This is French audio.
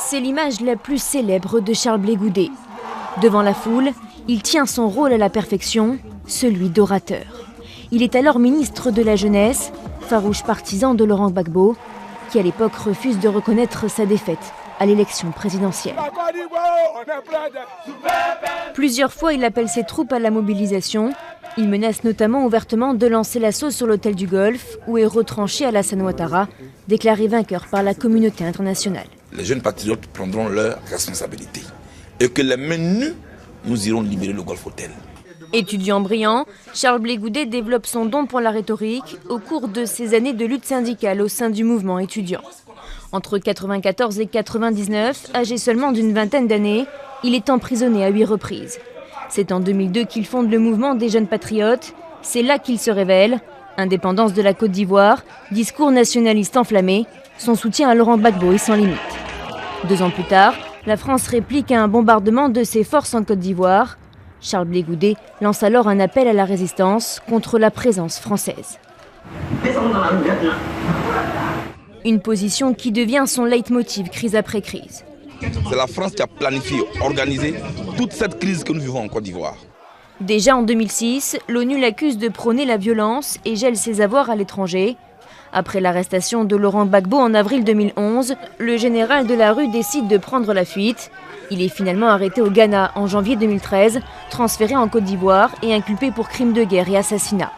C'est l'image la plus célèbre de Charles Blé Goudé. Devant la foule, il tient son rôle à la perfection, celui d'orateur. Il est alors ministre de la Jeunesse, farouche partisan de Laurent Gbagbo, qui à l'époque refuse de reconnaître sa défaite à l'élection présidentielle. Plusieurs fois, il appelle ses troupes à la mobilisation. Il menace notamment ouvertement de lancer l'assaut sur l'hôtel du Golfe, où est retranché Alassane Ouattara, déclaré vainqueur par la communauté internationale. Les jeunes patriotes prendront leurs responsabilités et que les mains nues, nous irons libérer le Golfe Hotel. Étudiant brillant, Charles Blé Goudé développe son don pour la rhétorique au cours de ses années de lutte syndicale au sein du mouvement étudiant. Entre 1994 et 1999, âgé seulement d'une vingtaine d'années, il est emprisonné à 8 reprises. C'est en 2002 qu'il fonde le mouvement des jeunes patriotes. C'est là qu'il se révèle. Indépendance de la Côte d'Ivoire, discours nationaliste enflammé, son soutien à Laurent Gbagbo est sans limite. 2 ans plus tard, la France réplique à un bombardement de ses forces en Côte d'Ivoire. Charles Blé Goudé lance alors un appel à la résistance contre la présence française. Une position qui devient son leitmotiv crise après crise. C'est la France qui a planifié, organisé toute cette crise que nous vivons en Côte d'Ivoire. Déjà en 2006, l'ONU l'accuse de prôner la violence et gèle ses avoirs à l'étranger. Après l'arrestation de Laurent Gbagbo en avril 2011, le général de la rue décide de prendre la fuite. Il est finalement arrêté au Ghana en janvier 2013, transféré en Côte d'Ivoire et inculpé pour crimes de guerre et assassinat.